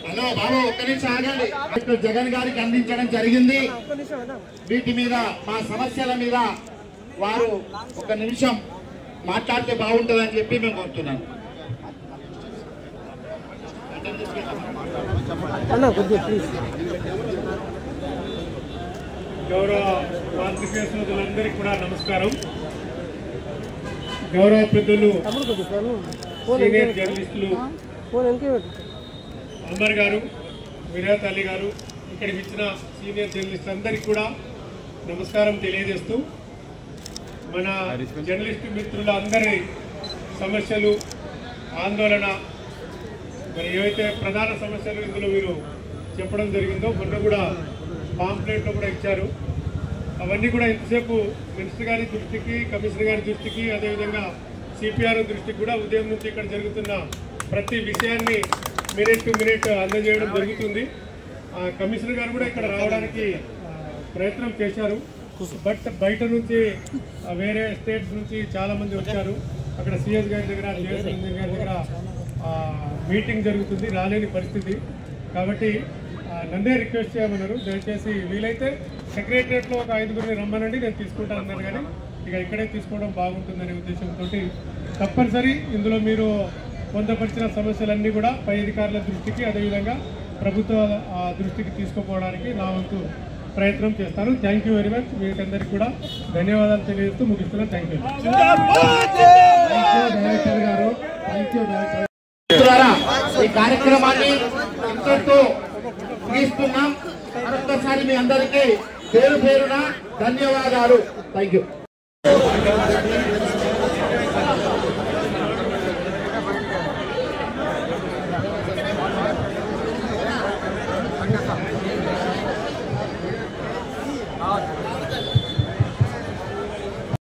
Hello బాబు ఒక్క నిమిషం ఆగండి. జగన్ గారికి అందించడం జరిగింది. వీటి మీద మా సమస్యల మీద వారు ఒక నిమిషం మాట్లాడితే బాగుంటుందని చెప్పి మేము కోరుతున్నాం. గౌరవ పాత్రికేయ సోదరులందరికీ కూడా నమస్కారం. గౌరవ పెద్దలు సీనియర్ జర్నలిస్టులు అమర్ గారు, విరాట్ అలీ గారు, ఇక్కడికి ఇచ్చిన సీనియర్ జర్నలిస్ట్ అందరికీ కూడా నమస్కారం తెలియజేస్తూ, మన జర్నలిస్టు మిత్రుల అందరి సమస్యలు, ఆందోళన, మరి ఏవైతే ప్రధాన సమస్యలు ఇందులో మీరు చెప్పడం జరిగిందో మొన్న కూడా పాంప్లెట్లో కూడా ఇచ్చారు. అవన్నీ కూడా ఇంతసేపు మినిస్టర్ గారి దృష్టికి, కమిషనర్ గారి దృష్టికి, అదేవిధంగా సిపిఆర్ దృష్టికి కూడా ఉదయం నుంచి ఇక్కడ జరుగుతున్న ప్రతి విషయాన్ని మినిట్ టు మినిట్ అందజేయడం జరుగుతుంది. కమిషనర్ గారు కూడా ఇక్కడ రావడానికి ప్రయత్నం చేశారు. బట్ బయట నుంచి వేరే స్టేట్స్ నుంచి చాలామంది వచ్చారు. అక్కడ సిఎస్ గారి దగ్గర, జేఎస్ గారి దగ్గర మీటింగ్ జరుగుతుంది, రాలేని పరిస్థితి. కాబట్టి నన్నే రిక్వెస్ట్ చేయమన్నారు, దయచేసి వీలైతే సెక్రటరియట్లో ఒక 5గురిని రమ్మనండి, నేను తీసుకుంటాను అన్నారు. కానీ ఇక ఇక్కడే తీసుకోవడం బాగుంటుందనే ఉద్దేశంతో తప్పనిసరి ఇందులో మీరు పొందపరిచిన సమస్యలన్నీ కూడా పై అధికారుల దృష్టికి, అదేవిధంగా ప్రభుత్వ దృష్టికి తీసుకుపోవడానికి నా వంతు ప్రయత్నం చేస్తాను. Thank you very much. మీకందరికీ కూడా ధన్యవాదాలు తెలియజేస్తూ ముగిస్తున్నాను. Thank you. డైరెక్టర్ గారు, థ్యాంక్ యూ. ఈ కార్యక్రమాన్ని ఇంతటితో ముగిస్తున్నాం. మరొక్కసారి మీ అందరికీ పేరు పేరున ధన్యవాదాలు. Thank you.